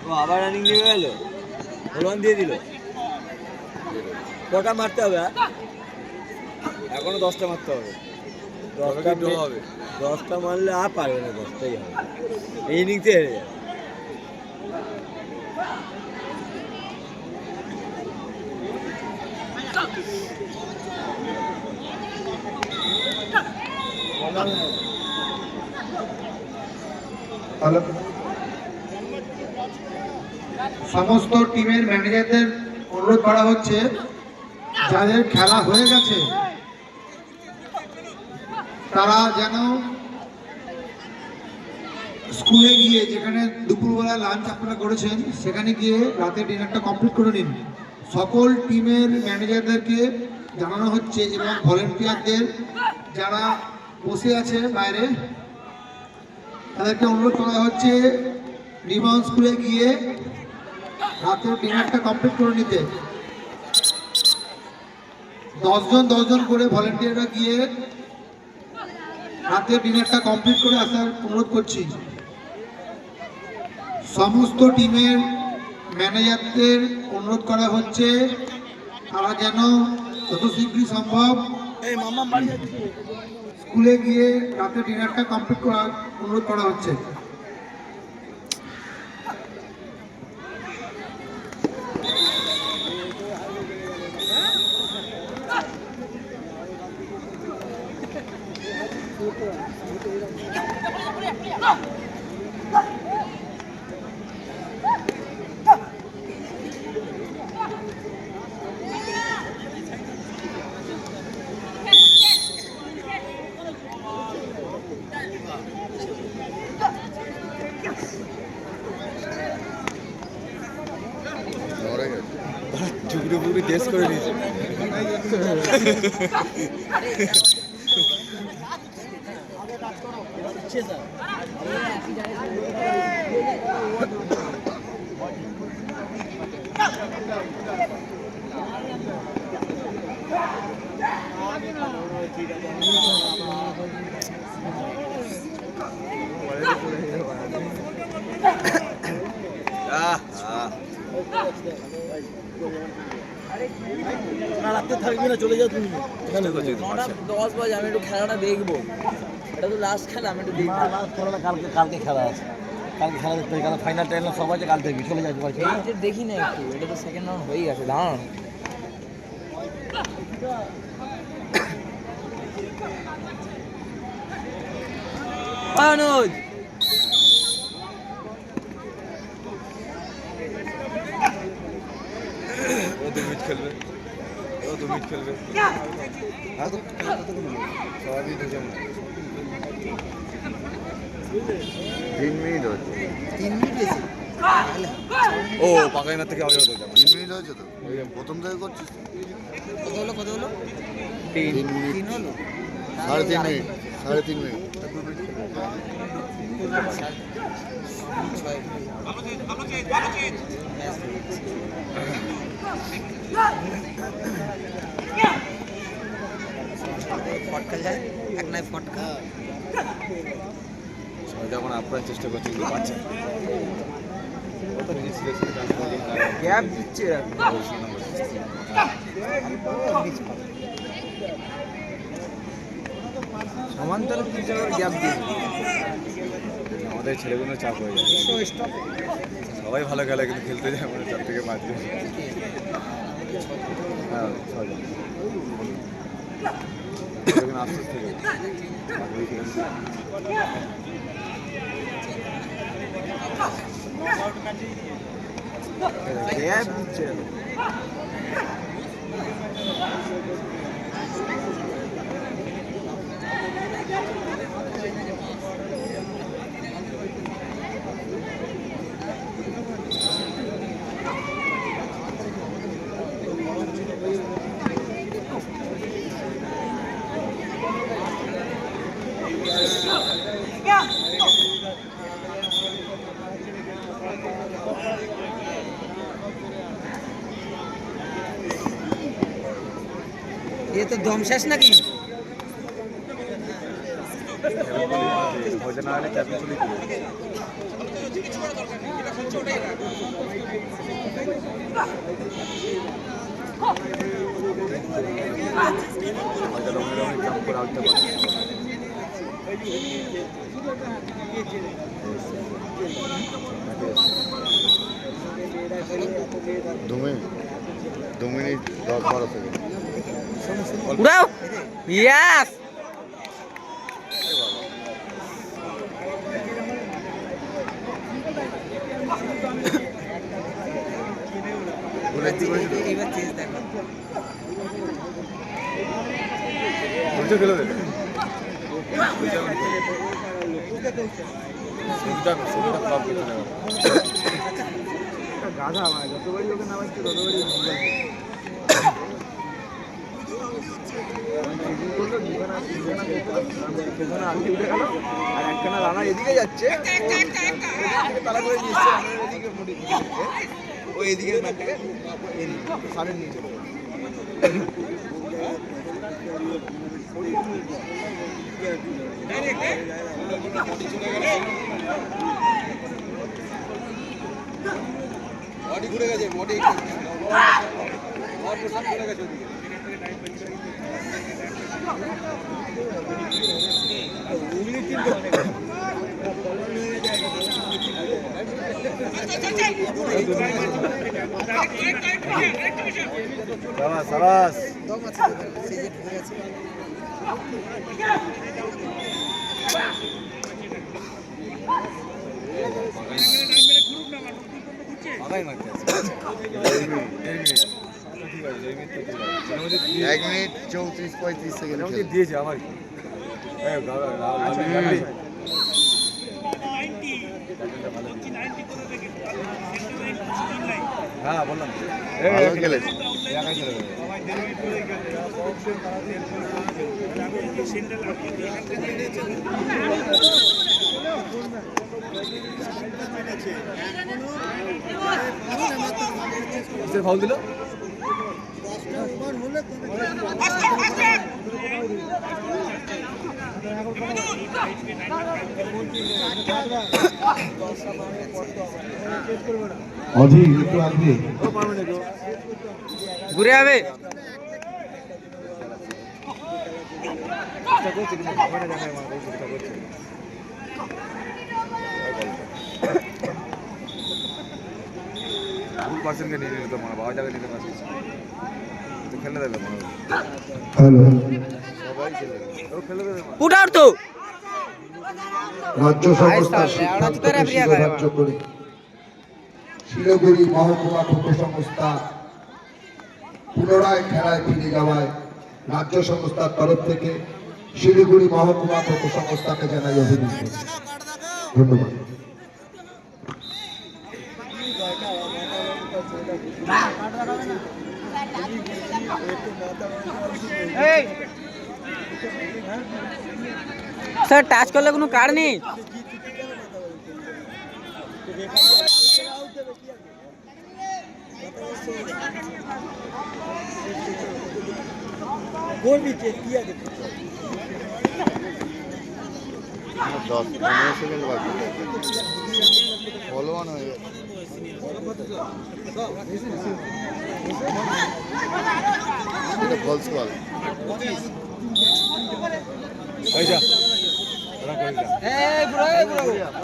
ও আবার রানিং দিয়ে গেল, গোলন দিয়ে দিল। কটা মারতে হবে? এখনো 10টা মারতে হবে। 10টা হবে, 10টা মারলে আর পারবে না, 10টাই হবে। এই ইনিংসে হেরে যাবে। সমস্ত টিমের ম্যানেজারদের অনুরোধ করা হচ্ছে, যাদের খেলা হয়ে গেছে তারা যেন স্কুলে গিয়ে, যেখানে দুপুরবেলা লাঞ্চ আপনারা করেছেন, সেখানে গিয়ে রাতে ডিনারটা কমপ্লিট করে নিন। সকল টিমের ম্যানেজারদেরকে জানানো হচ্ছে এবং ভলেন্টিয়ারদের যারা বসে আছে বাইরে, তাদেরকে অনুরোধ করা হচ্ছে রিবাউন্ড স্কুলে গিয়ে রাতের ডিনারটা কমপ্লিট করে নিতে। 10 জন করে ভলেন্টিয়াররা গিয়ে রাতের ডিনারটা কমপ্লিট করে আসার অনুরোধ করছি। সমস্ত টিমের ম্যানেজারদের অনুরোধ করা হচ্ছে তারা যেন যত শীঘ্রই সম্ভব স্কুলে গিয়ে রাতের ডিনারটা কমপ্লিট করার অনুরোধ করা হচ্ছে। চুগড়ি পুকুরি দেশ করে দিয়েছে। রাখতে থাকবি না, চলে যাও তুমি। 10 বাজে আমি একটু খেলাটা দেখবো। এটা তো লাস্ট খেলা, আমি একটু দেখবো। লাস্ট খেলাটা কালকে খেলা আছে। কালকে খেলা দেখতে হবে, কারণ ফাইনাল টাইনাল সব আছে। কাল দেখবি, চলে যাবি বাড়ি। দেখি না একটু, এটা তো সেকেন্ড রাউন্ড হয়ে গেছে। দাঁড়ান অনুজ, ও তো মিট খেলবে, ও তো মিট খেলবে। হ্যাঁ তো সবাই দুজন 3 মিনিট হচ্ছে। 3 মিনিট হয়েছে। ও পাকাইনা থেকে আগে হতো। 3 মিনিট হয়েছে তো, প্রথম থেকে করছিস। কত হলো 3 হলো 3.5 মিনিট, 3.5 মিনিট। ফটকা যায়, এক নাই ফটকা। যখন আপনার চেষ্টা করছে কিন্তু পাচ্ছে গ্যাপ দিচ্ছে। সমান্তরাল গ্যাপ দিয়ে আমাদের ছেলেগুলো চাপ হয়ে যায়। সবাই ভালো খেলে কিন্তু খেলতে যায় মানে 4 থেকে 5 জন। হ্যাঁ 6 জন আস্তে আস্তে গ্যাপ দিচ্ছে। ये तो दम शेष नाकि দু মিনিট 10-12 সেকেন্ড উড়াও ইয়েস এইবার চেঞ্জ দেখো গাধা মানে যতবারই লোকে নামাচ্ছে ততবারই একখানা রানা এদিকে যাচ্ছে তালা করে দিচ্ছে এদিকে মুড়ি ওই এদিকে সারের নিচে বডি ঘুরে গেছে বডি ঘুরে গেছে এক মিনিট 34-35 সেকেন্ড দিয়েছে আমার হ্যাঁ বললাম ভালো খেলেছে ফাউল দিল অধীর একটু আসবে ঘুরে যাবে ভুল পার্সেন্টকে নিয়ে নিতে মনে বাবা যাবে নিতে পারছিস তো খেলে দেবে মনে হ্যালো সবাই খেলে ও খেলে দেবে পুট আউট তো রাজ্য সংস্থার সিদ্ধান্তকে শিরোধার্য করে শিলিগুড়ি মহকুমা খোখো সংস্থা পুনরায় খেলায় ফিরে যাওয়ায় রাজ্য সংস্থার তরফ থেকে শিলিগুড়ি মহকুমা খোখো সংস্থাকে জানাই অভিনন্দন ধন্যবাদ। স্যার টাচ করলে কোনো কার্ড নেই আর 10-15 সেকেন্ড বাকি ফলোয়ান হয়ে গেছে এটা ফলস কল এই যা ওরা করে যা এই ব্রো